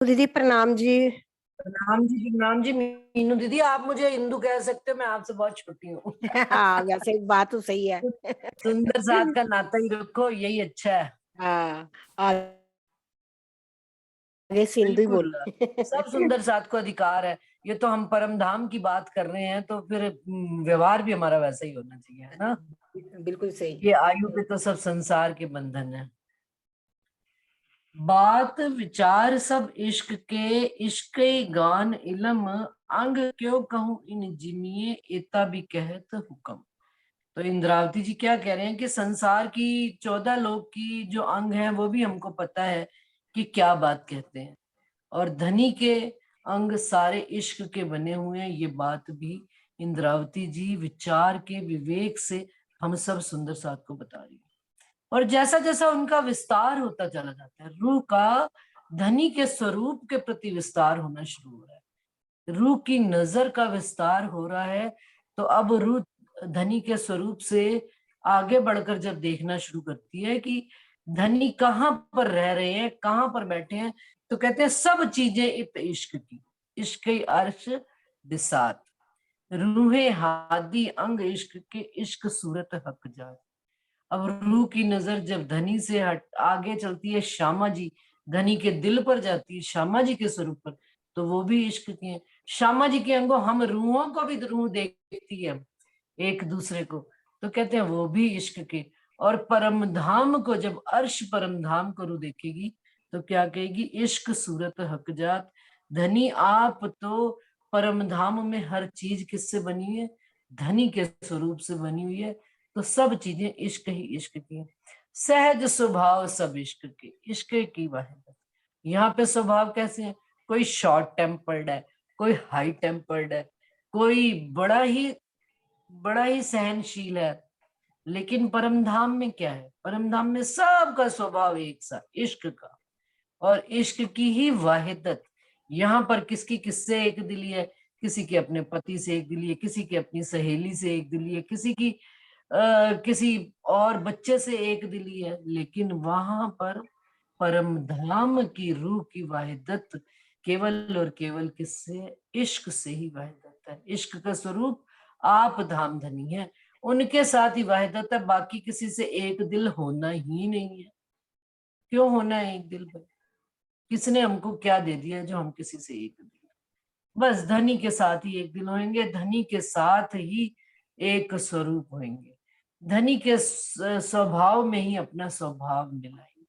दीदी प्रणाम जी। प्रणाम जी, प्रणाम जी। मीनू दीदी, आप मुझे इंदु कह सकते हो, मैं आपसे बहुत छोटी हूँ। हाँ वैसे बात तो सही है। सुंदर साथ का नाता ही रखो, यही अच्छा है। हाँ आगे सिंधु ही बिल्कुल, बोलो। सब सुंदर साथ को अधिकार है। ये तो हम परम धाम की बात कर रहे हैं, तो फिर व्यवहार भी हमारा वैसा ही होना चाहिए, है ना। बिल्कुल सही। ये आयु पे तो सब संसार के बंधन है। बात विचार सब इश्क के, इश्क गान इलम, अंग क्यों कहूँ इन जिमिए एता भी कहत हुक्म। तो इंद्रावती जी क्या कह रहे हैं कि संसार की 14 लोक की जो अंग हैं वो भी हमको पता है कि क्या बात कहते हैं, और धनी के अंग सारे इश्क के बने हुए हैं, ये बात भी इंद्रावती जी विचार के विवेक से हम सब सुंदर साथ को बता रही है। और जैसा जैसा उनका विस्तार होता चला जाता है, रूह का धनी के स्वरूप के प्रति विस्तार होना शुरू हो रहा है, रूह की नजर का विस्तार हो रहा है। तो अब रूह धनी के स्वरूप से आगे बढ़कर जब देखना शुरू करती है कि धनी कहाँ पर रह रहे हैं, कहाँ पर बैठे हैं, तो कहते हैं सब चीजें इत इश्क की, इश्क अर्श बिसात, रूहे हादी अंग इश्क के, इश्क सूरत हक जात। अब रूह की नजर जब धनी से हट आगे चलती है, श्यामा जी धनी के दिल पर जाती है, श्यामा जी के स्वरूप पर, तो वो भी इश्क की है। श्यामा जी के अंगों हम रूहों को भी रूह देखती है एक दूसरे को, तो कहते हैं वो भी इश्क के। और परम धाम को जब अर्श परम धाम को रूह देखेगी तो क्या कहेगी, इश्क सूरत हक जात। धनी आप तो परम धाम में हर चीज किससे बनी है, धनी के स्वरूप से बनी हुई है, तो सब चीजें इश्क ही इश्क की है। सहज स्वभाव सब इश्क के, इश्क की वाहिदत। यहाँ पे स्वभाव कैसे है, कोई शॉर्ट टेम्पर्ड है, कोई हाई टेम्पर्ड है, कोई बड़ा ही सहनशील है। लेकिन परम धाम में क्या है, परम धाम में सबका स्वभाव एक सा, इश्क का, और इश्क की ही वाहिदत। यहाँ पर किसकी किससे एक दिली है, किसी के अपने पति से एक दिली है, किसी के अपनी सहेली से एक दिली है, किसी की किसी और बच्चे से एक दिली है। लेकिन वहां पर परम धाम की रूह की वाहिदत केवल और केवल किससे, इश्क से ही वाहिदत है। इश्क का स्वरूप आप धाम धनी है, उनके साथ ही वाहिदत है, बाकी किसी से एक दिल होना ही नहीं है। क्यों होना है एक दिल पर, किसने हमको क्या दे दिया जो हम किसी से एक दिल, बस धनी के साथ ही एक दिल होंगे, धनी के साथ ही एक स्वरूप होंगे, धनी के स्वभाव में ही अपना स्वभाव मिलाएंगे।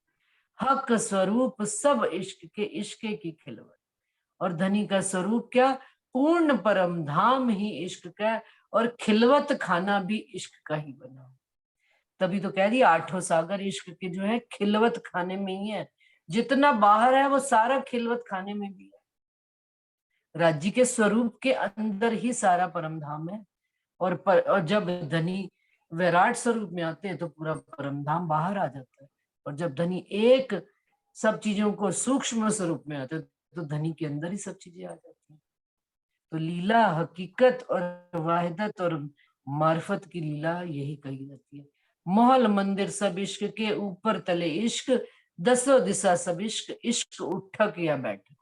हक स्वरूप सब इश्क के, इश्क की खिलवत। और धनी का स्वरूप क्या, पूर्ण परम धाम ही इश्क का, और खिलवत खाना भी इश्क का ही बना। तभी तो कह दिया आठों सागर इश्क के जो है खिलवत खाने में ही है, जितना बाहर है वो सारा खिलवत खाने में भी है। राज्य के स्वरूप के अंदर ही सारा परम धाम है। और जब धनी विराट स्वरूप में आते हैं तो पूरा परम धाम बाहर आ जाता है। और जब धनी एक सब चीजों को सूक्ष्म स्वरूप में आते हैं तो धनी के अंदर ही सब चीजें आ जाती हैं। तो लीला हकीकत और वाहिदत और मार्फत की लीला यही कही जाती है। महल मंदिर सब इश्क के, ऊपर तले इश्क, दसों दिशा सब इश्क, इश्क उठक या बैठक,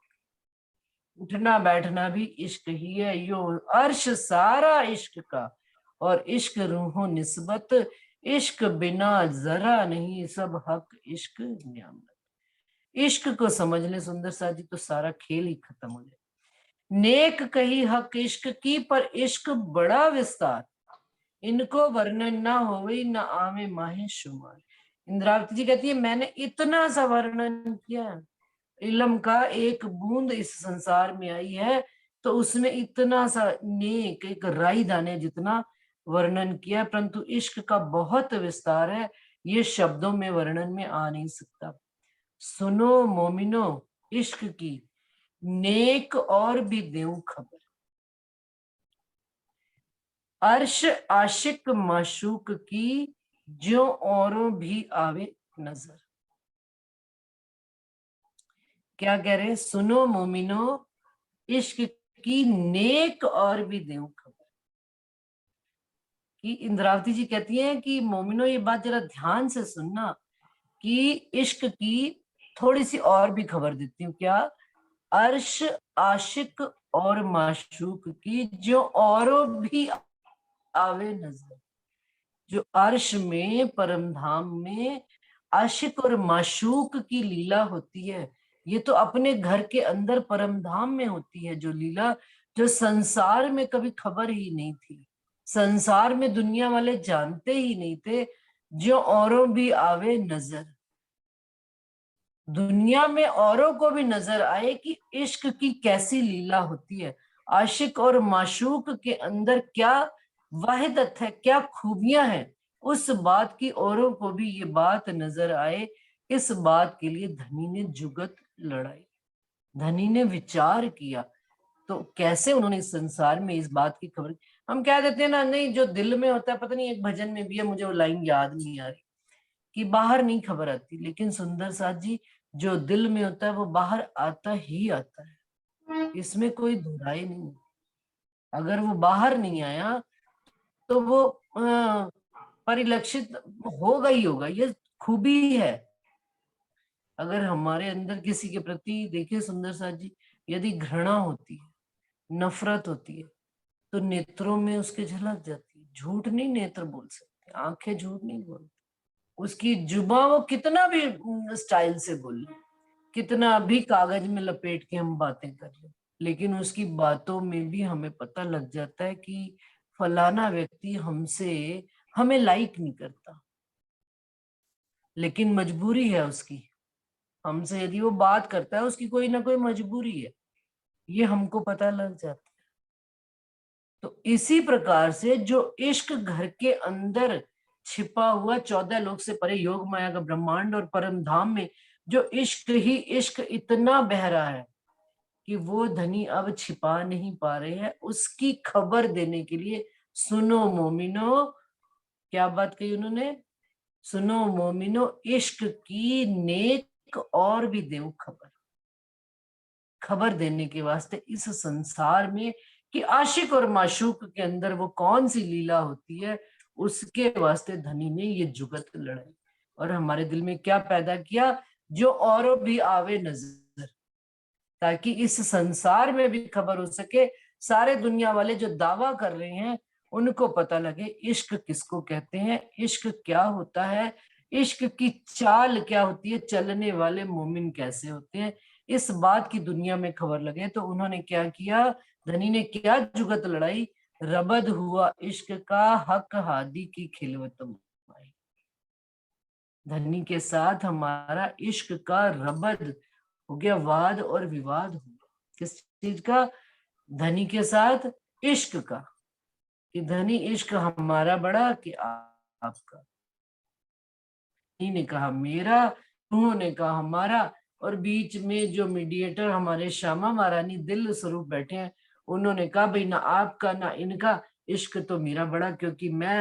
उठना बैठना भी इश्क ही है। यो अर्श सारा इश्क का, और इश्क रूहों निस्बत, इश्क बिना जरा नहीं, सब हक इश्क नियामत। इश्क को समझ ले सुंदर सा जी तो सारा खेल ही खत्म हो जाए। नेक कही हक इश्क की, पर इश्क बड़ा विस्तार, इनको वर्णन ना होवे ना आवे माहे शुमार। इंद्रावती जी कहती है मैंने इतना सा वर्णन किया, इल्म का एक बूंद इस संसार में आई है तो उसमें इतना सा नेक एक राई दाने जितना वर्णन किया, परंतु इश्क का बहुत विस्तार है, ये शब्दों में वर्णन में आ नहीं सकता। सुनो मोमिनो इश्क की, नेक और भी देऊं खबर, अर्श आशिक माशूक की, जो औरों भी आवे नजर। क्या कह रहे हैं, सुनो मोमिनो इश्क की, नेक और भी देऊं खबर। कि इंद्रावती जी कहती हैं कि मोमिनो ये बात जरा ध्यान से सुनना, कि इश्क की थोड़ी सी और भी खबर देती हूँ। क्या, अर्श आशिक और माशूक की जो औरों भी आवे नजर। जो अर्श में परम धाम में आशिक और माशूक की लीला होती है, ये तो अपने घर के अंदर परम धाम में होती है जो लीला, जो संसार में कभी खबर ही नहीं थी, संसार में दुनिया वाले जानते ही नहीं थे। जो औरों भी आवे नजर, दुनिया में औरों को भी नजर आए कि इश्क की कैसी लीला होती है, आशिक और माशूक के अंदर क्या वाहिदत है, क्या खूबियां हैं, उस बात की औरों को भी ये बात नजर आए। इस बात के लिए धनी ने जुगत लड़ाई, धनी ने विचार किया। तो कैसे उन्होंने इस संसार में इस बात की खबर, हम कह देते हैं ना, नहीं जो दिल में होता है, पता नहीं एक भजन में भी है, मुझे वो लाइन याद नहीं आ रही, कि बाहर नहीं खबर आती, लेकिन सुंदर साथ जी जो दिल में होता है वो बाहर आता ही आता है, इसमें कोई दुराई नहीं। अगर वो बाहर नहीं आया तो वो परिलक्षित होगा ही होगा, ये खूबी है। अगर हमारे अंदर किसी के प्रति, देखिए सुंदर साथ जी, यदि घृणा होती है, नफरत होती है, तो नेत्रों में उसके झलक जाती है। झूठ नहीं नेत्र बोल सकते, आंखें झूठ नहीं बोलती, उसकी जुबां वो कितना भी स्टाइल से बोल ले, कितना भी कागज में लपेट के हम बातें कर ले, लेकिन उसकी बातों में भी हमें पता लग जाता है कि फलाना व्यक्ति हमसे, हमें लाइक नहीं करता, लेकिन मजबूरी है उसकी, हमसे यदि वो बात करता है उसकी कोई ना कोई मजबूरी है, ये हमको पता लग जाता है। तो इसी प्रकार से जो इश्क घर के अंदर छिपा हुआ 14 लोक से परे योग माया का ब्रह्मांड और परम धाम में जो इश्क ही इश्क इतना बह रहा है कि वो धनी अब छिपा नहीं पा रहे हैं, उसकी खबर देने के लिए, सुनो मोमिनो, क्या बात कही उन्होंने, सुनो मोमिनो इश्क की नेक और भी देव खबर, खबर देने के वास्ते इस संसार में कि आशिक और माशूक के अंदर वो कौन सी लीला होती है, उसके वास्ते धनी ने ये जुगत लड़ाई और हमारे दिल में क्या पैदा किया, जो औरों भी आवे नजर, ताकि इस संसार में भी खबर हो सके, सारे दुनिया वाले जो दावा कर रहे हैं उनको पता लगे इश्क किसको कहते हैं, इश्क क्या होता है, इश्क की चाल क्या होती है, चलने वाले मोमिन कैसे होते हैं, इस बात की दुनिया में खबर लगे। तो उन्होंने क्या किया, धनी ने क्या जुगत लड़ाई, रबद हुआ इश्क का हक हादी की खिलवत माई। धनी के साथ हमारा इश्क का रबद हो गया, वाद और विवाद हो गया। किस चीज का, धनी के साथ इश्क का, कि धनी इश्क हमारा बड़ा कि आपका, धनी ने कहा मेरा, उन्होंने कहा हमारा, और बीच में जो मीडिएटर हमारे श्यामा महारानी दिल स्वरूप बैठे हैं, उन्होंने कहा भाई ना आपका ना इनका, इश्क तो मेरा बड़ा, क्योंकि मैं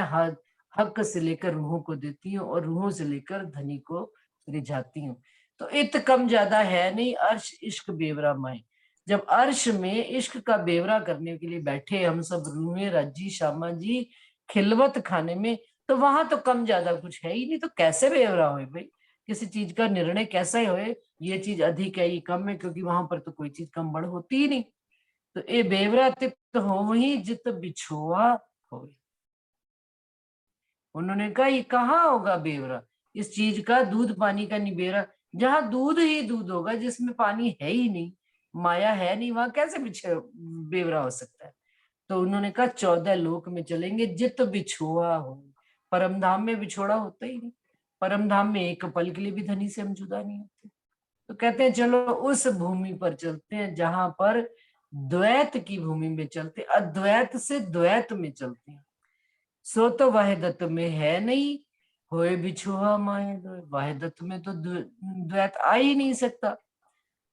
हक से लेकर रूहों को देती हूँ और रूहों से लेकर धनी को रिझाती हूँ। तो इत कम ज्यादा है नहीं, अर्श इश्क बेवरा माए। जब अर्श में इश्क का बेवरा करने के लिए बैठे हम सब रूहें राजी श्यामा जी खिलवत खाने में, तो वहां तो कम ज्यादा कुछ है ही नहीं, तो कैसे बेवरा हो भाई, किसी चीज का निर्णय कैसा ही होए, ये चीज अधिक है ये कम है, क्योंकि वहां पर तो कोई चीज कम बढ़ होती ही नहीं। तो ये बेवरा तिप्त हो वही जित बिछुआ हो। उन्होंने कहा ये कहाँ होगा बेवरा, इस चीज का दूध पानी का निबेरा, जहां दूध ही दूध होगा, जिसमें पानी है ही नहीं, माया है नहीं, वहां कैसे बेवरा हो सकता है। तो उन्होंने कहा 14 लोक में चलेंगे जित बिछुआ हो, परम धाम में बिछोड़ा होता ही नहीं, परम धाम में एक पल के लिए भी धनी से हम जुदा नहीं होते। तो कहते हैं चलो उस भूमि पर चलते हैं जहां पर द्वैत की भूमि में चलते, अद्वैत से द्वैत में चलते हैं। सो तो वाहिदत में है नहीं, होए बिछुआ माए, वाहिदत में तो द्वैत आ ही नहीं सकता,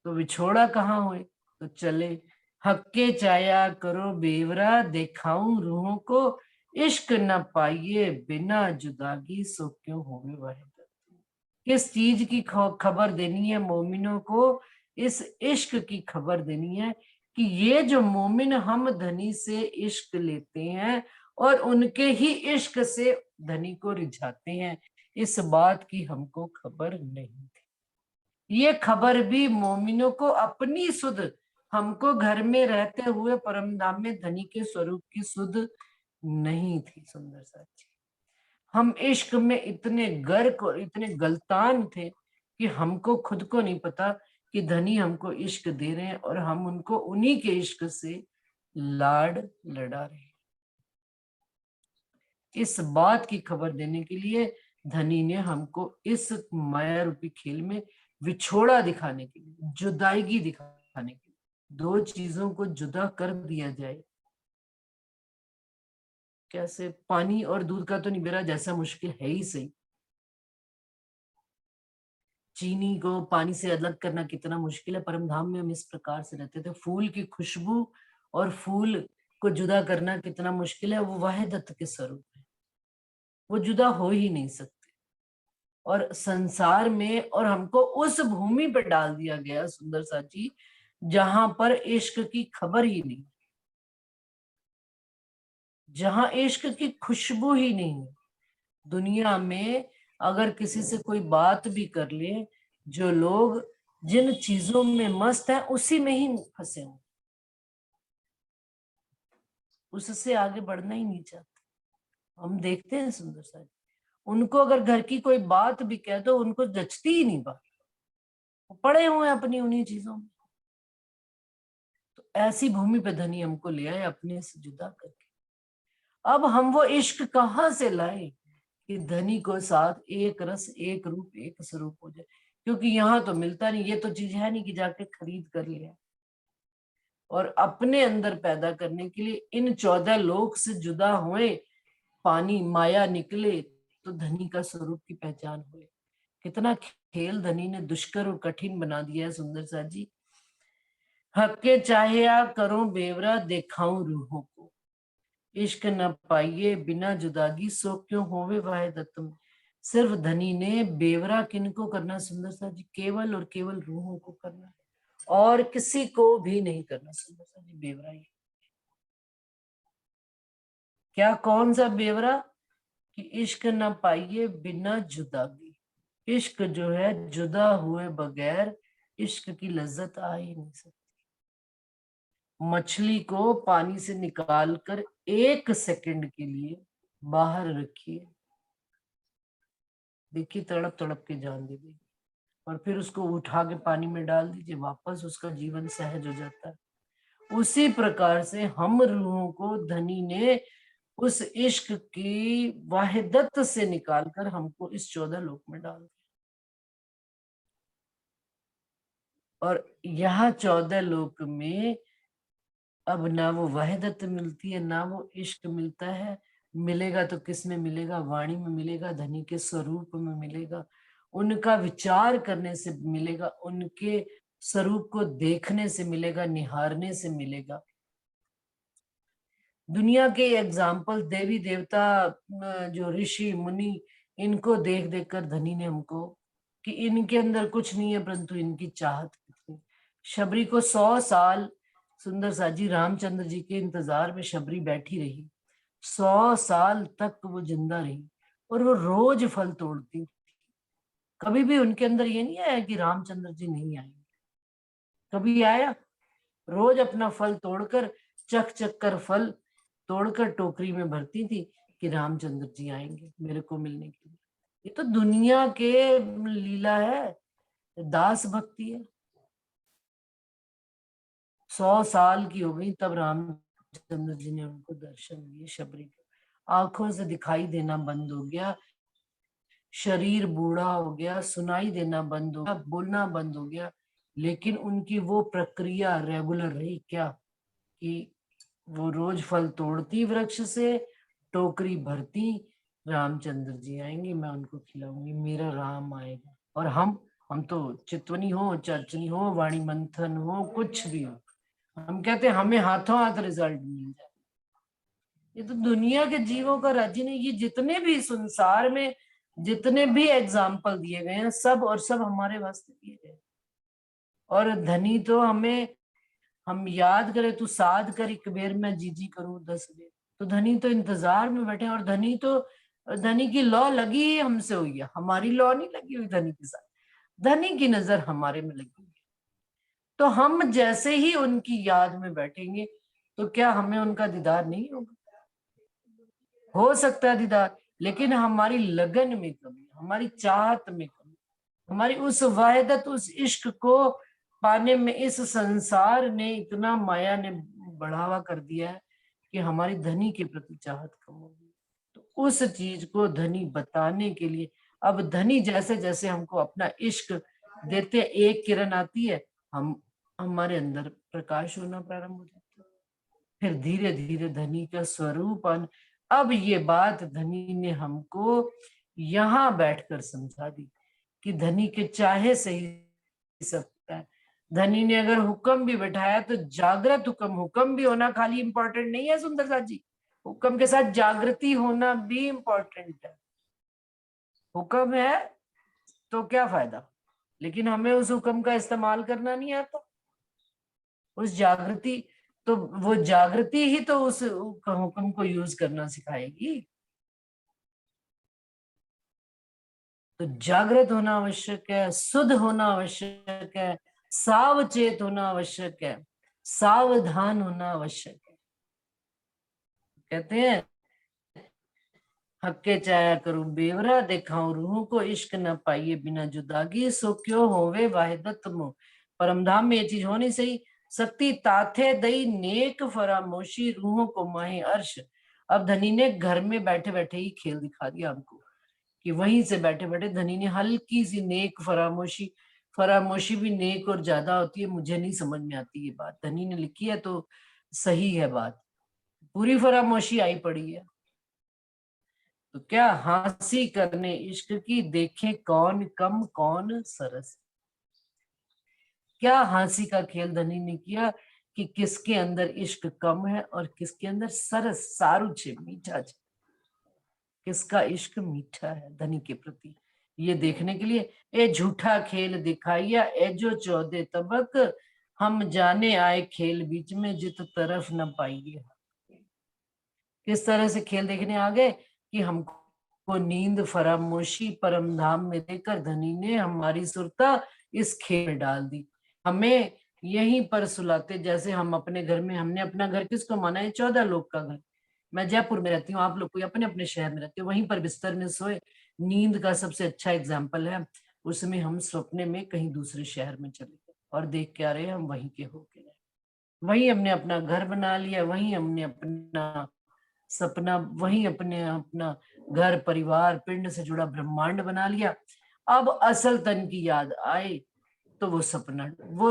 तो बिछोड़ा कहाँ हुए। तो चले हक्के चाया करो बेवरा, दिखाऊं रूहों को इश्क न पाइए बिना जुदागी, सो क्यों होवे वाहिदत। किस चीज की खबर देनी है मोमिनों को, इस इश्क की खबर देनी है कि ये जो मोमिन हम धनी से इश्क लेते हैं और उनके ही इश्क से धनी को रिझाते हैं, इस बात की हमको खबर नहीं थी। ये खबर भी मोमिनों को अपनी सुध, हमको घर में रहते हुए परमधाम में धनी के स्वरूप की सुध नहीं थी। सुंदर साथ जी, हम इश्क में इतने गर्क और इतने गलतान थे कि हमको खुद को नहीं पता कि धनी हमको इश्क दे रहे हैं और हम उनको उन्हीं के इश्क से लाड लड़ा रहे हैं। इस बात की खबर देने के लिए धनी ने हमको इस माया रूपी खेल में विछोड़ा दिखाने के लिए, जुदाईगी दिखाने के लिए, दो चीजों को जुदा कर दिया जाए। कैसे? पानी और दूध का तो निबेरा जैसा मुश्किल है ही सही, चीनी को पानी से अलग करना कितना मुश्किल है, परमधाम में हम इस प्रकार से रहते थे। फूल की खुशबू और फूल को जुदा करना कितना मुश्किल है, वो वाहिदत के स्वरूप है, वो जुदा हो ही नहीं सकते। और संसार में, और हमको उस भूमि पर डाल दिया गया सुंदर साथी जहां पर इश्क की खबर ही नहीं, जहां इश्क की खुशबू ही नहीं है। दुनिया में अगर किसी से कोई बात भी कर ले, जो लोग जिन चीजों में मस्त हैं उसी में ही फंसे हों, उससे आगे बढ़ना ही नहीं चाहते। हम देखते हैं सुंदर साथी, उनको अगर घर की कोई बात भी कह दो उनको जचती ही नहीं बात, वो पड़े हुए हैं अपनी उन्हीं चीजों में। तो ऐसी भूमि पे धनी हमको ले आए अपने से जुदा करके। अब हम वो इश्क कहाँ से लाए कि धनी को साथ एक रस एक रूप एक स्वरूप हो जाए, क्योंकि यहाँ तो मिलता नहीं, ये तो चीज है नहीं कि जाके खरीद कर लिया। और अपने अंदर पैदा करने के लिए इन 14 लोक से जुदा हुए, पानी माया निकले तो धनी का स्वरूप की पहचान हुए। कितना खेल धनी ने दुष्कर और कठिन बना दिया है सुंदर सा जी। हक्के चाहे आ करो बेवरा देखाऊं रूहों को, इश्क न पाइए बिना जुदागी सो क्यों होवे वाहिदत में। सिर्फ धनी ने बेवरा किनको करना सुंदर सा जी? केवल और केवल रूहों को करना है, और किसी को भी नहीं करना सुंदर सा जी। बेवरा ही क्या? कौन सा बेवरा? कि इश्क न पाइए बिना जुदागी। इश्क जो है जुदा हुए बगैर इश्क की लज्जत आ ही नहीं सकती। मछली को पानी से निकालकर 1 सेकंड के लिए बाहर रखिए, देखिए तड़प तड़प के जान दे देगी, और फिर उसको उठा के पानी में डाल दीजिए, वापस उसका जीवन सहज हो जाता है। उसी प्रकार से हम रूहों को धनी ने उस इश्क की वाहिदत से निकालकर हमको इस 14 लोक में डाल दिया। और यहाँ 14 लोक में अब ना वो वहदत मिलती है ना वो इश्क मिलता है। मिलेगा तो किस में मिलेगा? वाणी में मिलेगा, धनी के स्वरूप में मिलेगा, उनका विचार करने से मिलेगा, उनके स्वरूप को देखने से मिलेगा, निहारने से मिलेगा। दुनिया के एग्जाम्पल देवी देवता, जो ऋषि मुनि, इनको देख देख कर धनी ने हमको कि इनके अंदर कुछ नहीं है परंतु इनकी चाहत कितनी। शबरी को 100 साल सुंदर साजी रामचंद्र जी के इंतजार में शबरी बैठी रही, 100 साल तक वो जिंदा रही, और वो रोज फल तोड़ती। कभी भी उनके अंदर ये नहीं आया कि रामचंद्र जी नहीं आएंगे, कभी आया? रोज अपना फल तोड़कर, चक चक कर फल तोड़कर टोकरी में भरती थी कि रामचंद्र जी आएंगे मेरे को मिलने के लिए। ये तो दुनिया के लीला है, दास भक्ति है। 100 साल की हो गई तब रामचंद्र जी ने उनको दर्शन दिए। शबरी को आंखों से दिखाई देना बंद हो गया, शरीर बूढ़ा हो गया, सुनाई देना बंद हो गया, बोलना बंद हो गया, लेकिन उनकी वो प्रक्रिया रेगुलर रही। क्या? कि वो रोज फल तोड़ती वृक्ष से, टोकरी भरती, रामचंद्र जी आएंगे मैं उनको खिलाऊंगी, मेरा राम आएगा। और हम तो चितवनी हो, चर्चनी हो, वाणी मंथन हो, कुछ भी हो, हम कहते हैं हमें हाथों हाथ रिजल्ट मिल जाए। ये तो दुनिया के जीवों का राज्य नहीं। ये जितने भी संसार में जितने भी एग्जाम्पल दिए गए हैं सब और सब हमारे वास्ते दिए गए। और धनी तो हमें, हम याद करें तू साध कर एक बेर मैं जी करूं 10 बेर, तो धनी तो इंतजार में बैठे। और धनी तो, धनी की लॉ लगी हमसे हुई है, हमारी लॉ नहीं लगी हुई धनी के साथ। धनी की नजर हमारे में लगी है। तो हम जैसे ही उनकी याद में बैठेंगे तो क्या हमें उनका दीदार नहीं होगा? हो सकता है दीदार, लेकिन हमारी लगन में कमी, हमारी चाहत में कमी, हमारी उस वहदत, उस इश्क को पाने में इस संसार ने इतना, माया ने बढ़ावा कर दिया है कि हमारी धनी के प्रति चाहत कम हो गई। तो उस चीज को धनी बताने के लिए अब धनी जैसे जैसे हमको अपना इश्क देते, एक किरण आती है, हम हमारे अंदर प्रकाश होना प्रारंभ हो जाता है। फिर धीरे धीरे धनी का स्वरूप अब ये बात धनी ने हमको यहाँ बैठकर समझा दी कि धनी के चाहे से ही सकता है। धनी ने अगर हुक्म भी बैठाया तो जागृत हुक्म, हुक्म भी होना खाली इंपॉर्टेंट नहीं है सुंदर साथ जी, हुक्म के साथ जागृति होना भी इंपॉर्टेंट है। हुक्म है तो क्या फायदा, लेकिन हमें उस हुक्म का इस्तेमाल करना नहीं आता। उस जागृति, तो वो जागृति ही तो उस हुक्म को यूज करना सिखाएगी। तो जागृत होना आवश्यक है, शुद्ध होना आवश्यक है, सावचेत होना आवश्यक है, सावधान होना आवश्यक है। कहते हैं हक्के चाया करूं बेवरा, दिखाऊं रूह को, इश्क न पाइए बिना जुदागी, सो क्यों होवे वाहिदत मुँह। परमधाम में ये चीज होनी सही, सकती ताथे दई नेक फरामोशी, रूहों को माहे अर्श। अब धनी ने घर में बैठे बैठे ही खेल दिखा दिया हमको कि वहीं से बैठे बैठे धनी ने हल्की सी नेक फरामोशी, फरामोशी भी नेक और ज्यादा होती है, मुझे नहीं समझ में आती ये बात, धनी ने लिखी है तो सही है बात, पूरी फरामोशी आई पड़ी है। तो क्या हंसी करने इश्क की, देखें कौन कम कौन सरस। क्या हंसी का खेल धनी ने किया कि किसके अंदर इश्क कम है और किसके अंदर सरस, सारू छे, मीठा छे, किसका इश्क मीठा है धनी के प्रति, ये देखने के लिए ए झूठा खेल दिखाइया, ए जो 14 तबक, हम जाने आए खेल बीच में, जित तरफ न पाइए। किस तरह से खेल देखने आ गए कि हमको नींद फरामोशी परम धाम में देकर धनी ने हमारी सुरता इस खेल में डाल दी, हमें यहीं पर सुलाते। जैसे हम अपने घर में, हमने अपना घर किसको माना है? 14 लोग का घर। मैं जयपुर में रहती हूँ, आप लोग कोई अपने अपने शहर में रहते हो, वहीं पर बिस्तर में सोए। नींद का सबसे अच्छा एग्जाम्पल है, उसमें हम सपने में कहीं दूसरे शहर में चले गए और देख के आ रहे हम वहीं के होके रहे, वहीं हमने अपना घर बना लिया, वहीं हमने अपना सपना, वहीं अपने अपना घर परिवार पिंड से जुड़ा ब्रह्मांड बना लिया। अब असल तन की याद आए तो वो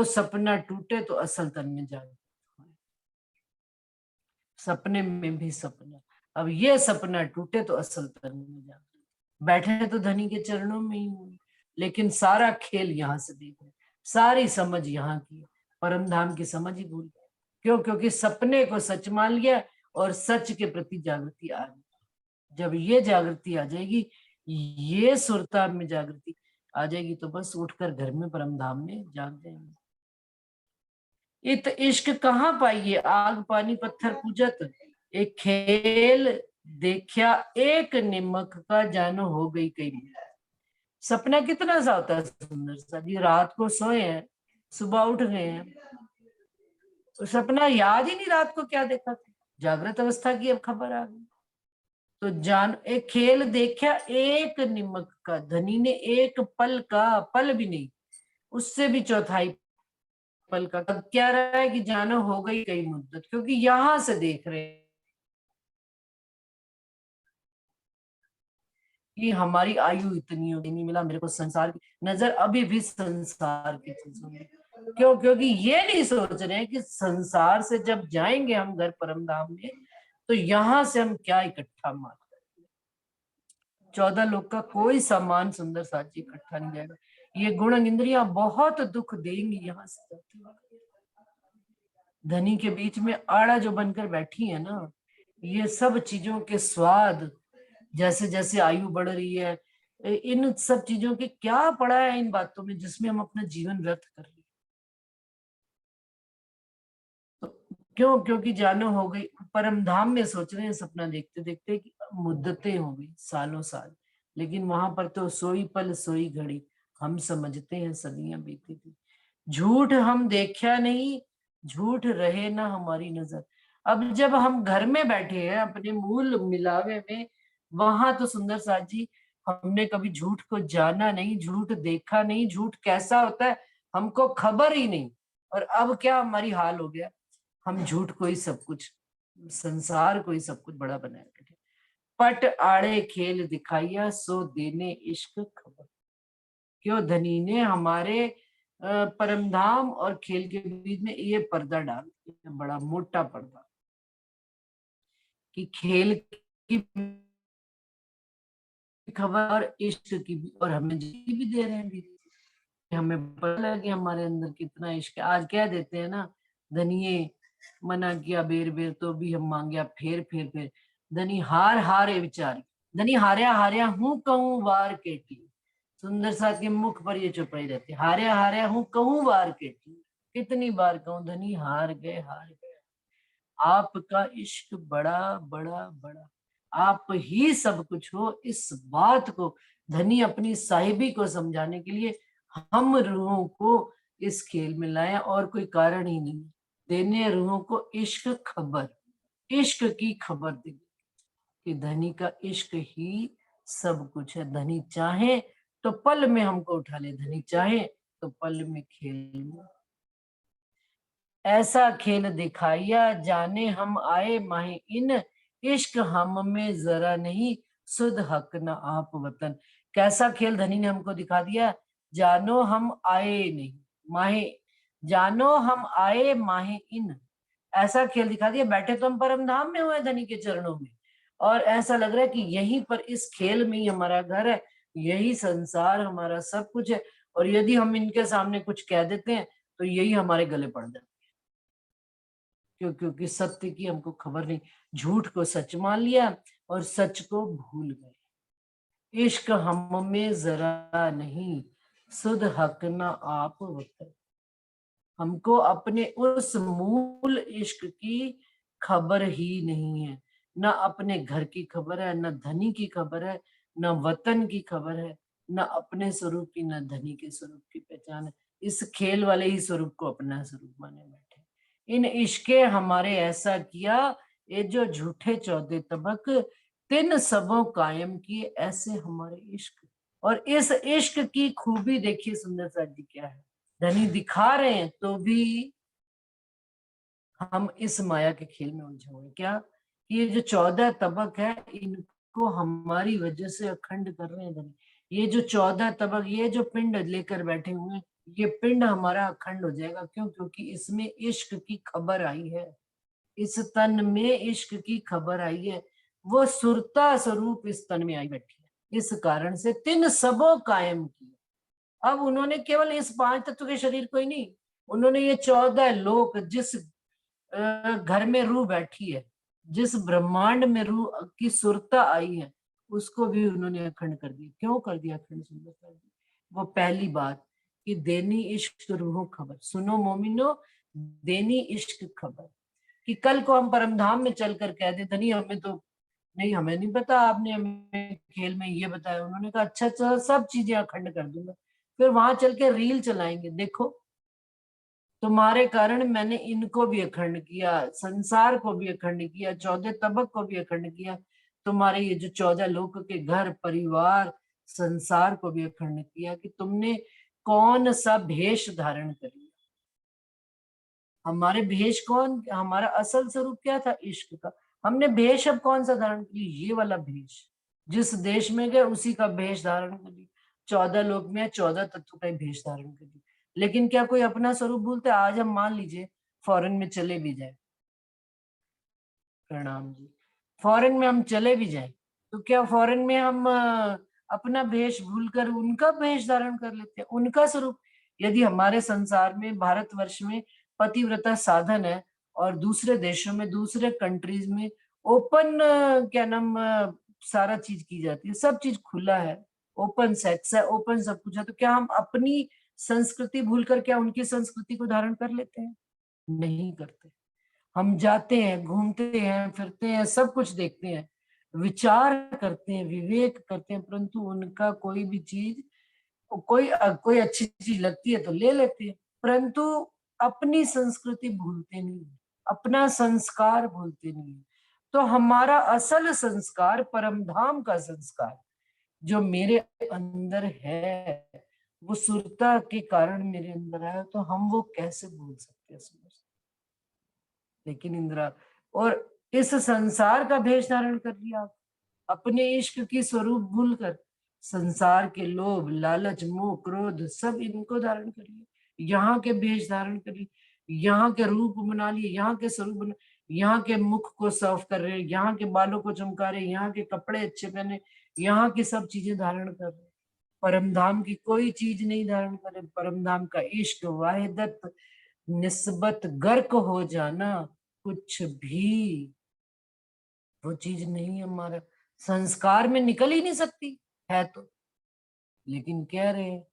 सपना टूटे तो असल तन में जाए, सपने में भी सपना, अब ये सपना टूटे तो असल तन में जाए। बैठे तो धनी के चरणों में ही हुए, लेकिन सारा खेल यहाँ से देख रहे, सारी समझ यहाँ की, परम धाम की समझ ही भूल गए। क्यों? क्योंकि सपने को सच मान लिया और सच के प्रति जागृति आ गई। जब ये जागृति आ जाएगी, ये सुरता में जागृति आ जाएगी, तो बस उठकर घर में परम धाम में जाग जाएंगे। इत इश्क कहाँ पाइए, आग पानी पत्थर पूजत, एक खेल देखा एक निमक का, जानो हो गई कई। सपना कितना सा होता है सुंदर सा जी, रात को सोए हैं, सुबह उठ गए हैं, तो सपना याद ही नहीं रात को क्या देखा था, जागृत अवस्था की अब खबर आ गई। तो जान एक खेल देखा एक निमक का, धनी ने एक पल का, पल भी नहीं, उससे भी चौथाई पल का, अब क्या रहा है कि जानो हो गई कई मुद्दत, क्योंकि यहां से देख रहे हैं कि हमारी आयु इतनी हो, नहीं मिला मेरे को संसार की नजर, अभी भी संसार की चीजों में। क्यों? क्योंकि ये नहीं सोच रहे हैं कि संसार से जब जाएंगे हम घर परम धाम में, तो यहां से हम क्या इकट्ठा मार, 14 लोग का कोई सामान सुंदर साथ जी इकट्ठा नहीं जाएगा। ये गुण इंद्रियां बहुत दुख देंगी यहाँ से जाते वक्त। धनी के बीच में आड़ा जो बनकर बैठी है ना, ये सब चीजों के स्वाद, जैसे जैसे आयु बढ़ रही है, इन सब चीजों के क्या पड़ा है इन बातों में, जिसमें हम अपना जीवन व्यर्थ कर रहे हैं। तो क्यों? क्योंकि जानो हो गई परम धाम में, सोच रहे हैं सपना देखते देखते कि मुद्दतें हो गई सालों साल, लेकिन वहां पर तो सोई पल सोई घड़ी, हम समझते हैं सदियां बीती थी। झूठ हम देखा नहीं, झूठ रहे ना हमारी नजर। अब जब हम घर में बैठे हैं अपने मूल मिलावे में, वहां तो सुंदर साथ जी हमने कभी झूठ को जाना नहीं, झूठ देखा नहीं, झूठ कैसा होता है हमको खबर ही नहीं। और अब क्या हमारी हाल हो गया, हम झूठ को ही सब कुछ, संसार को ही सब कुछ बड़ा बनाया बैठे। पट आड़े खेल दिखाइया, सो देने इश्क खबर। क्यों धनी ने हमारे परमधाम और खेल के बीच में ये पर्दा डाल दिया, बड़ा मोटा पर्दा, कि खेल की खबर और इश्क की भी, और हमें जी भी दे रहे हैं भी। हमें पता लगा कि हमारे अंदर कितना इश्क है। आज कह देते हैं ना, धनिये मना किया बेर बेर तो भी हम मांगया फेर फेर फेर। धनी हार हारे विचारी, धनी हार्या हार्या हूं कहूं वार केटी। सुंदर साथ के मुख पर ये चुपाई रहती, हार्या हार्या हूं कहूं वार केटी। कितनी बार कहूं धनी हार गए हार गए। आपका इश्क बड़ा बड़ा बड़ा, आप ही सब कुछ हो, इस बात को धनी अपनी साहिबी को समझाने के लिए हम रूहों को इस खेल में लाए, और कोई कारण ही नहीं। देने रूहों को इश्क खबर, इश्क की खबर दे कि धनी का इश्क ही सब कुछ है। धनी चाहे तो पल में हमको उठा ले, धनी चाहे तो पल में खेल में। ऐसा खेल दिखाइया जाने हम आए माहे इन, इश्क हम में जरा नहीं, सुध हक न आप वतन। कैसा खेल धनी ने हमको दिखा दिया, जानो हम आए नहीं माहे, जानो हम आए माहे इन। ऐसा खेल दिखा दिया, बैठे तो हम परम धाम में हुए धनी के चरणों में, और ऐसा लग रहा है कि यहीं पर इस खेल में ही हमारा घर है, यही संसार हमारा सब कुछ है। और यदि हम इनके सामने कुछ कह देते हैं तो यही हमारे गले पड़ जाते हैं। क्योंकि सत्य की हमको खबर नहीं, झूठ को सच मान लिया और सच को भूल गए। इश्क हम में जरा नहीं, सुध हक न आप वतन। हमको अपने उस मूल इश्क की खबर ही नहीं है, न अपने घर की खबर है, न धनी की खबर है, न वतन की खबर है, न अपने स्वरूप की, न धनी के स्वरूप की पहचान है। इस खेल वाले ही स्वरूप को अपना स्वरूप माने बैठे। इन इश्के हमारे ऐसा किया, ये जो झूठे चौदे तबक, तिन सबों कायम किए ऐसे हमारे इश्क। और इस इश्क की खूबी देखिए सुंदर सा जी क्या है, धनी दिखा रहे हैं तो भी हम इस माया के खेल में उलझे हुए। क्या कि ये जो 14 तबक है इनको हमारी वजह से अखंड कर रहे हैं धनी। ये जो 14 तबक, ये जो पिंड लेकर बैठे हुए हैं, ये पिंड हमारा अखंड हो जाएगा। क्यों? क्योंकि इसमें इश्क की खबर आई है, इस तन में इश्क की खबर आई है, वो सुरता स्वरूप इस तन में आई बैठी है। इस कारण से तिन सबो कायम किया। अब उन्होंने केवल इस 5 तत्व के शरीर को ही नहीं, उन्होंने ये 14 लोक, जिस घर में रूह बैठी है, जिस ब्रह्मांड में रूह की सुरता आई है, उसको भी उन्होंने अखंड कर दिया। क्यों कर दिया अखंड सुंदर सा? वो पहली बात कि देनी इश्क रूहों खबर, सुनो मोमिनो देनी इश्क खबर। कि कल को हम परमधाम में चलकर कह दे धनी हमें तो नहीं, हमें नहीं पता, आपने हमें खेल में ये बताया। उन्होंने कहा अच्छा अच्छा सब चीजें अखंड कर दूंगा। फिर वहां चल के रील चलाएंगे, देखो तुम्हारे कारण मैंने इनको भी अखंड किया, संसार को भी अखंड किया, 14 तबक को भी अखंड किया, तुम्हारे ये जो 14 लोक के घर परिवार संसार को भी अखंड किया। कि तुमने कौन सा भेष धारण कर लिया। हमारे भेष कौन, हमारा असल स्वरूप क्या था? इश्क का। हमने भेष अब कौन सा धारण किया? ये वाला भेष। जिस देश में गए उसी का भेष धारण कर लिया। 14 लोक में 14 तत्व का भेष धारण कर लिया। लेकिन क्या कोई अपना स्वरूप भूलता है? आज हम मान लीजिए फॉरेन में चले भी जाए, प्रणाम जी, फॉरेन में हम चले भी जाए तो क्या फॉरेन में हम अपना भेष भूलकर उनका भेष धारण कर लेते हैं, उनका स्वरूप? यदि हमारे संसार में, भारतवर्ष में पतिव्रता साधन है और दूसरे देशों में, दूसरे कंट्रीज में ओपन क्या नाम सारा चीज की जाती है, सब चीज खुला है, ओपन सेक्स है, ओपन सब कुछ है, तो क्या हम अपनी संस्कृति भूलकर क्या उनकी संस्कृति को धारण कर लेते हैं? नहीं करते। हम जाते हैं, घूमते हैं, फिरते हैं, सब कुछ देखते हैं, विचार करते हैं, विवेक करते हैं, परंतु उनका कोई भी चीज कोई अच्छी चीज लगती है तो ले लेते हैं, परंतु अपनी संस्कृति भूलते नहीं है, अपना संस्कार भूलते नहीं है। तो हमारा असल संस्कार, परम धाम का संस्कार जो मेरे अंदर है, वो सुरता के कारण मेरे अंदर आया, तो हम वो कैसे भूल सकते हैं समझ। लेकिन इंदिरा, और इस संसार का भेष धारण कर लिया, अपने इश्क की स्वरूप भूलकर संसार के लोभ, लालच, मोह, क्रोध सब इनको धारण कर लिए, यहाँ के भेष धारण कर लिए, यहाँ के रूप बना लिए, यहाँ के स्वरूप बना, यहाँ के मुख को साफ कर रहे, यहाँ के बालों को चमका रहे, यहाँ के कपड़े अच्छे पहने, यहाँ की सब चीजें धारण कर रहे, परम धाम की कोई चीज नहीं धारण कर रहे। परम धाम का इश्क, वाहिदत, निस्बत, गर्क हो जाना, कुछ भी वो चीज नहीं है, हमारा संस्कार में निकल ही नहीं सकती है तो। लेकिन कह रहे हैं,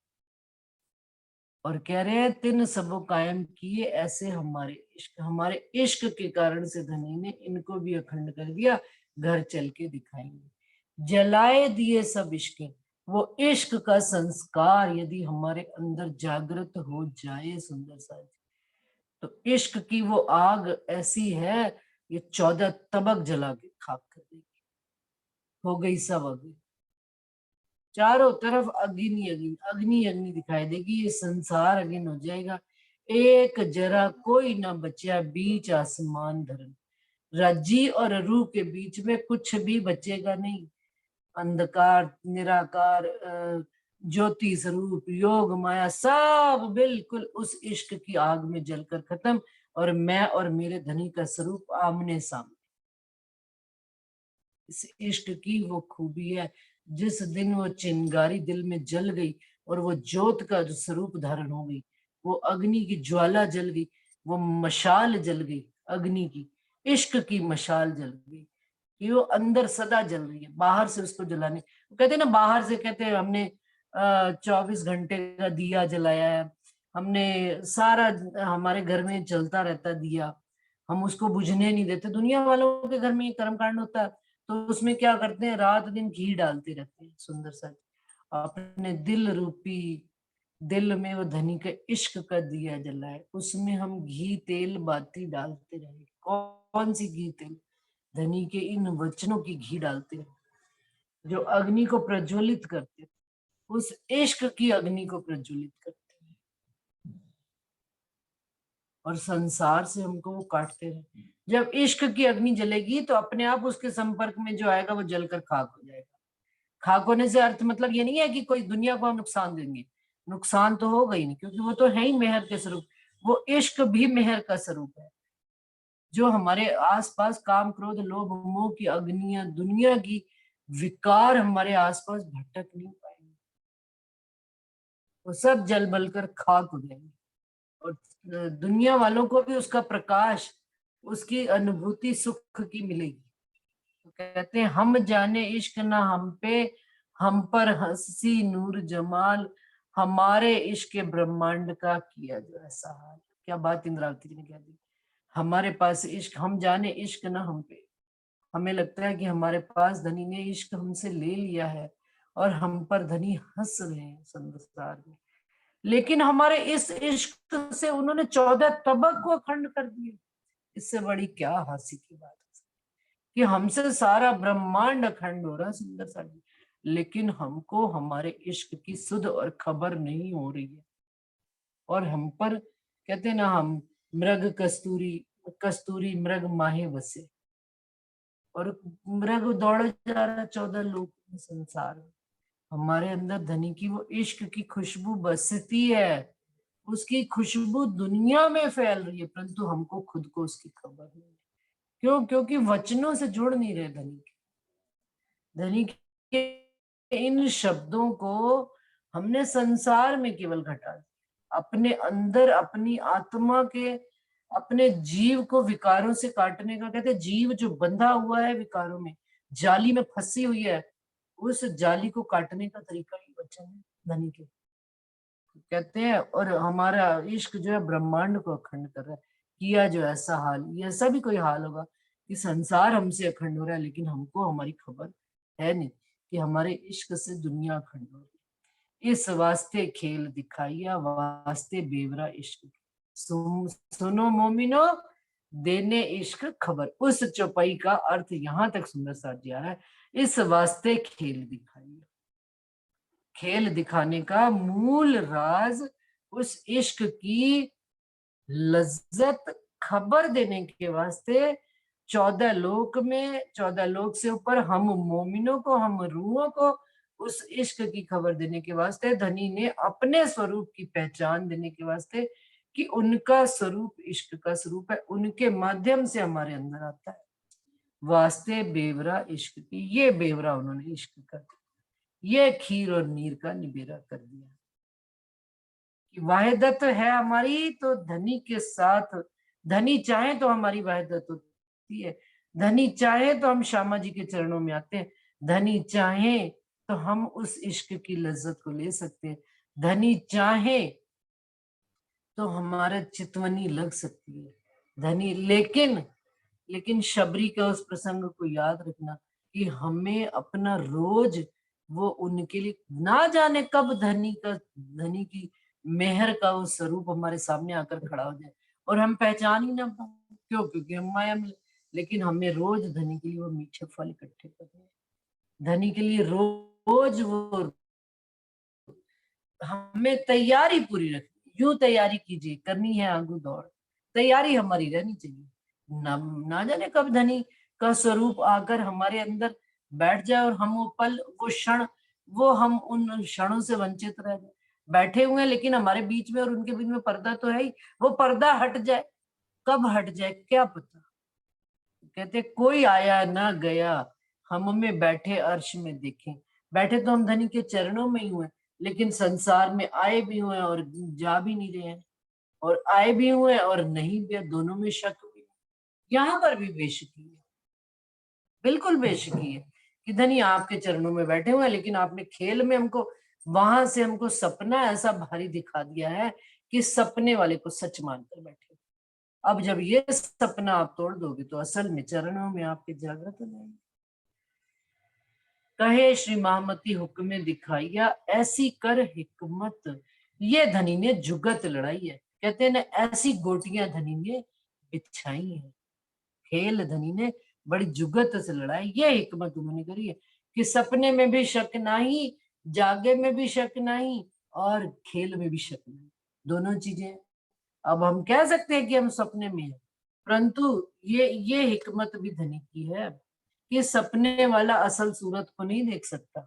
और कह रहे हैं तिन सबो कायम किए ऐसे हमारे इश्क के कारण से धनी ने इनको भी अखंड कर दिया, घर चल के दिखाएंगे। जलाए दिए सब इश्क, वो इश्क का संस्कार यदि हमारे अंदर जागृत हो जाए सुंदर सा, तो इश्क की वो आग ऐसी है, ये 14 तबक जला के खाक कर देगी। हो गई सब अग्नि, चारों तरफ अग्नि अग्नि अग्नि अग्नि दिखाई देगी, ये संसार अग्नि हो जाएगा। एक जरा कोई ना बचा बीच आसमान धरन, रज्जी और रूह के बीच में कुछ भी बचेगा नहीं। अंधकार, निराकार, ज्योति स्वरूप, योग माया सब बिल्कुल उस इश्क की आग में जलकर खत्म, और मैं और मेरे धनी का स्वरूप आमने सामने। इस इश्क की वो खूबी है, जिस दिन वो चिंगारी दिल में जल गई और वो ज्योत का जो स्वरूप धारण हो गई, वो अग्नि की ज्वाला जल गई, वो मशाल जल गई, अग्नि की, इश्क की मशाल जल गई, कि वो अंदर सदा जल रही है, बाहर से उसको जलाने, कहते हैं ना, बाहर से कहते हैं हमने 24 घंटे का दिया जलाया है, हमने सारा हमारे घर में चलता रहता दिया, हम उसको बुझने नहीं देते। दुनिया वालों के घर में ये कर्म कांड होता है, तो उसमें क्या करते हैं, रात दिन घी डालते रहते हैं सुंदर सा, अपने दिल रूपी दिल में वो धनी का इश्क का दिया जलाए, उसमें हम घी तेल बाती डालते रहे। कौन सी घी तेल, धनी के इन वचनों की घी डालते हैं, जो अग्नि को प्रज्वलित करते, उस इश्क की अग्नि को प्रज्वलित करते हैं, और संसार से हमको वो काटते रहे। जब इश्क की अग्नि जलेगी तो अपने आप उसके संपर्क में जो आएगा वो जलकर खाक हो जाएगा। खाक होने से अर्थ मतलब ये नहीं है कि कोई दुनिया को हम नुकसान देंगे, नुकसान तो होगा ही नहीं, क्योंकि वो तो है ही मेहर के स्वरूप। वो इश्क भी मेहर का स्वरूप है। जो हमारे आसपास काम, क्रोध, लोभ, मोह की अग्नियां, दुनिया की विकार हमारे आसपास भटक नहीं पाएंगे, वो सब जल बल कर खाक हो जाएंगे, और दुनिया वालों को भी उसका प्रकाश, उसकी अनुभूति सुख की मिलेगी। तो कहते हैं हम जाने इश्क ना हम पे, हम पर हंसी नूर जमाल, हमारे इश्क ब्रह्मांड का किया जो ऐसा हाल। क्या बात इंद्रावती जी ने कह दी, हमारे पास इश्क, हम जाने इश्क ना हम पे, हमें लगता है कि हमारे पास धनी ने इश्क हमसे ले लिया है और हम पर धनी हंस रहे हैं संसार में, लेकिन हमारे इस इश्क से उन्होंने 14 तबक को अखंड कर दिया। इससे बड़ी क्या हास्य की बात है कि हमसे सारा ब्रह्मांड अखंड हो रहा है सुंदर सा, लेकिन हमको हमारे इश्क की सुध और खबर नहीं हो रही है। और हम पर कहते ना, हम मृग कस्तूरी, कस्तूरी मृग माहे बसे, और मृग दौड़ जा रहा 14 लोक में संसार में। हमारे अंदर धनी की वो इश्क की खुशबू बसती है, उसकी खुशबू दुनिया में फैल रही है, परंतु हमको खुद को उसकी खबर नहीं है। क्यों? क्योंकि वचनों से जुड़ नहीं रहे धनी के इन शब्दों को हमने संसार में केवल घटा दिया, अपने अंदर अपनी आत्मा के, अपने जीव को विकारों से काटने का। कहते जीव जो बंधा हुआ है विकारों में, जाली में फंसी हुई है, उस जाली को काटने का तरीका ही वचन है धनी के, कहते हैं। और हमारा इश्क जो है ब्रह्मांड को अखंड कर रहा है, किया जो ऐसा हाल, ये ऐसा भी कोई हाल होगा कि संसार हमसे अखंड हो रहा है, लेकिन हमको हमारी खबर है नहीं कि हमारे इश्क से दुनिया अखंड हो रही है। इस वास्ते खेल दिखाइया वास्ते बेवरा इश्क। सुनो मोमिनो देने इश्क खबर। उस चौपाई का अर्थ यहां तक सुंदर साथ जी आ रहा है, इस वास्ते खेल दिखाइए। खेल दिखाने का मूल राज उस इश्क की लज्जत खबर देने के वास्ते 14 लोक में, 14 लोक से ऊपर हम मोमिनों को, हम रूहों को उस इश्क की खबर देने के वास्ते धनी ने अपने स्वरूप की पहचान देने के वास्ते कि उनका स्वरूप इश्क का स्वरूप है, उनके माध्यम से हमारे अंदर आता है। वास्ते बेवरा इश्क की, ये बेवरा उन्होंने इश्क का, ये खीर और नीर का निबेरा कर दिया कि वाहिदत है हमारी तो धनी के साथ, धनी चाहे तो हमारी वाहिदत होती है, धनी चाहे तो हम श्यामा जी के चरणों में आते हैं, धनी चाहे तो हम उस इश्क की लज्जत को ले सकते हैं, धनी चाहे तो हमारा चितवनी लग सकती है धनी। लेकिन शबरी के उस प्रसंग को याद रखना कि हमें अपना रोज वो उनके लिए, ना जाने कब धनी की मेहर का वो स्वरूप हमारे सामने आकर खड़ा हो जाए और हम पहचान ही ना पाए। क्यों? क्योंकि हम माया में। लेकिन हमें रोज धनी के लिए वो मीठे फल इकट्ठे करने, धनी के लिए रोज वो, हमें तैयारी पूरी रखनी। यूं तैयारी कीजिए, करनी है आगू दौड़, तैयारी हमारी रहनी चाहिए। ना जाने कब धनी का स्वरूप आकर हमारे अंदर बैठ जाए और हम वो पल, वो क्षण, वो हम उन क्षणों से वंचित रह जाए। बैठे हुए हैं लेकिन हमारे बीच में और उनके बीच में पर्दा तो है ही, वो पर्दा हट जाए, कब हट जाए क्या पता। कहते कोई आया ना गया, हम में बैठे अर्श में देखें। बैठे तो हम धनी के चरणों में ही हुए, लेकिन संसार में आए भी हुए और जा भी नहीं रहे हैं, और आए भी हुए और नहीं भी, दोनों में शक भी। यहाँ पर भी बेशकी है, बिल्कुल बेशकी है कि धनी आपके चरणों में बैठे हुए हैं, लेकिन आपने खेल में हमको, वहां से हमको सपना ऐसा भारी दिखा दिया है कि सपने वाले को सच मानकर बैठे। अब जब ये सपना आप तोड़ दोगे तो असल में चरणों में आपके जागृत हो जाएंगे। कहे श्री महामती हुक्म दिखाइया ऐसी कर हिकमत, ये धनी ने जुगत लड़ाई है। कहते हैं ना, ऐसी गोटियां धनी ने बिछाई है, खेल धनी ने बड़ी जुगत से लड़ाई। ये हिकमत उन्होंने करी है कि सपने में भी शक नहीं, जागे में भी शक नहीं, और खेल में भी शक नहीं, दोनों चीजें। अब हम कह सकते हैं कि हम सपने में हैं, परंतु ये हिकमत भी धनी की है कि सपने वाला असल सूरत को नहीं देख सकता,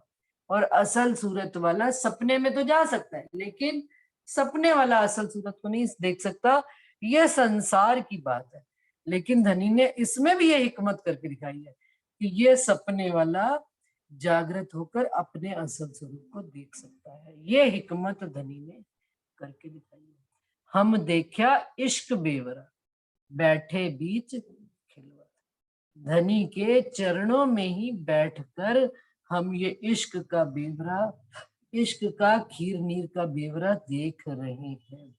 और असल सूरत वाला सपने में तो जा सकता है, लेकिन सपने वाला असल सूरत को नहीं देख सकता। ये संसार की बात है, लेकिन धनी ने इसमें भी ये हिकमत करके दिखाई है कि ये सपने वाला जागृत होकर अपने असल स्वरूप को देख सकता है। ये हिकमत धनी ने करके दिखाई है। हम देखा इश्क बेवरा बैठे बीच खिलवत, धनी के चरणों में ही बैठकर हम ये इश्क का बेवरा, इश्क का खीर नीर का बेवरा देख रहे हैं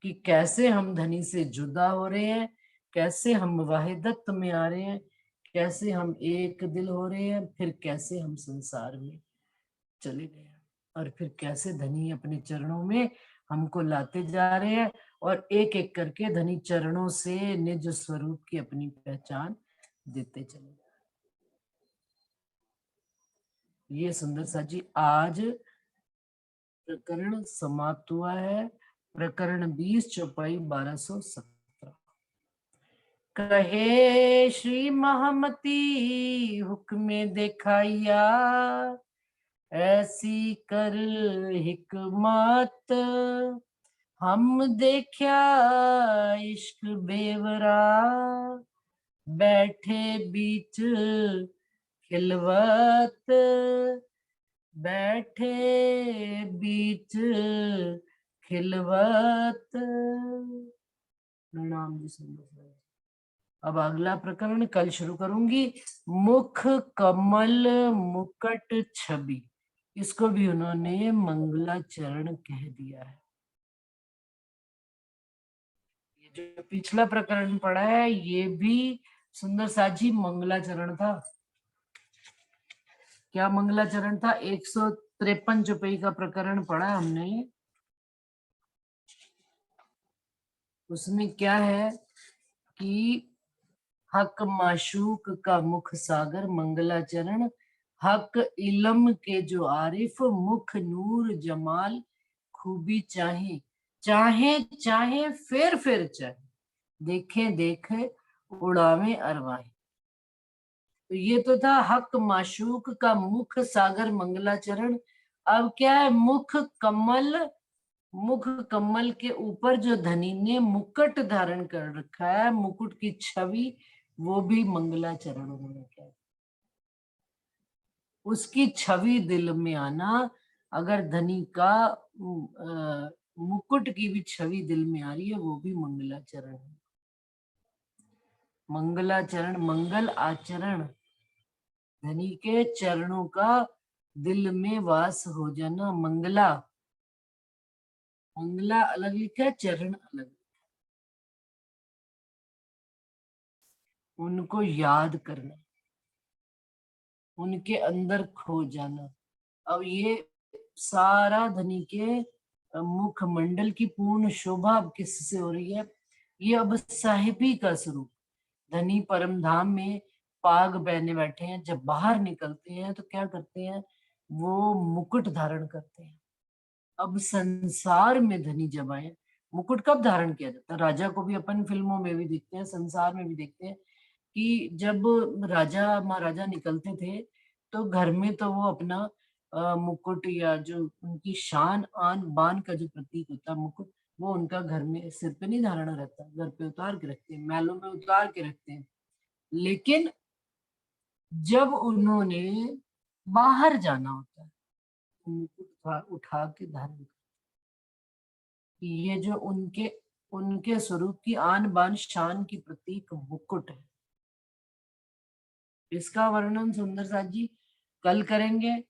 कि कैसे हम धनी से जुदा हो रहे हैं, कैसे हम वाहिदत में आ रहे हैं, कैसे हम एक दिल हो रहे हैं, फिर कैसे हम संसार में चले गए हैं, और फिर कैसे धनी अपने चरणों में हमको लाते जा रहे हैं, और एक एक करके धनी चरणों से निज स्वरूप की अपनी पहचान देते चले जा रहे हैं। ये सुंदर सा जी आज प्रकरण समाप्त हुआ है। प्रकरण 20 चौपाई 1217। कहे श्री महामती हुक्म दिखाइया ऐसी कर हिकमत, हम देखा इश्क बेवरा बैठे बीच खिलवत, बैठे बीच खिलवत। प्रणाम जी। सुंदर। अब अगला प्रकरण कल शुरू करूंगी। मुख कमल मुकट छवि, इसको भी उन्होंने मंगलाचरण कह दिया है। ये जो पिछला प्रकरण पढ़ा है ये भी सुंदर साजी मंगलाचरण था। क्या मंगलाचरण था? 53 चौपाई का प्रकरण पढ़ा हमने। उसमें क्या है कि हक माशूक का मुख सागर मंगलाचरण, हक इलम के जो आरिफ मुख नूर जमाल, खूबी चाहे चाहे चाहे फिर चाहे, देखे देखे उड़ावे अरवाही। तो ये तो था हक माशूक का मुख सागर मंगलाचरण। अब क्या है, मुख कमल के ऊपर जो धनी ने मुकुट धारण कर रखा है, मुकुट की छवि, वो भी मंगलाचरण उन्होंने किया। उसकी छवि दिल में आना, अगर धनी का मुकुट की भी छवि दिल में आ रही है, वो भी मंगलाचरण है। मंगलाचरण मंगल आचरण, धनी के चरणों का दिल में वास हो जाना। मंगला, मंगला अलग लिखा है, चरण अलग। उनको याद करना, उनके अंदर खो जाना। अब ये सारा धनी के मुखमंडल की पूर्ण शोभा अब किससे हो रही है? ये अब साहिबी का स्वरूप। धनी परम धाम में पाग पहने बैठे हैं, जब बाहर निकलते हैं तो क्या करते हैं, वो मुकुट धारण करते हैं। अब संसार में धनी जब आए, मुकुट कब धारण किया जाता है? राजा को भी अपन फिल्मों में भी देखते हैं, संसार में भी देखते हैं कि जब राजा महाराजा निकलते थे तो घर में तो वो अपना मुकुट या जो उनकी शान आन बान का जो प्रतीक होता है मुकुट, वो उनका घर में सिर पे नहीं धारण रहता, घर पे उतार के रखते हैं, महलों में उतार के रखते हैं। लेकिन जब उन्होंने बाहर जाना होता है, मुकुट उठा के धारण, ये जो उनके उनके स्वरूप की आन बान शान की प्रतीक मुकुट है। इसका वर्णन सुंदर साथ जी कल करेंगे।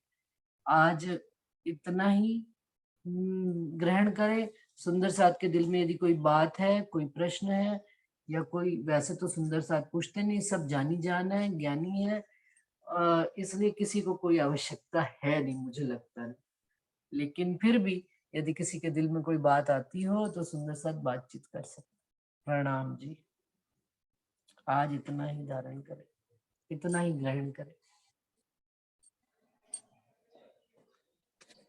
आज इतना ही ग्रहण करें। सुंदर साथ के दिल में यदि कोई बात है, कोई प्रश्न है, या कोई, वैसे तो सुंदर साथ पूछते नहीं, सब जानी जान है, ज्ञानी है, इसलिए किसी को कोई आवश्यकता है नहीं, मुझे लगता है। लेकिन फिर भी यदि किसी के दिल में कोई बात आती हो तो सुंदर साथ बातचीत कर सकते। प्रणाम जी। आज इतना ही धारण करें, इतना ही ग्रहण करें।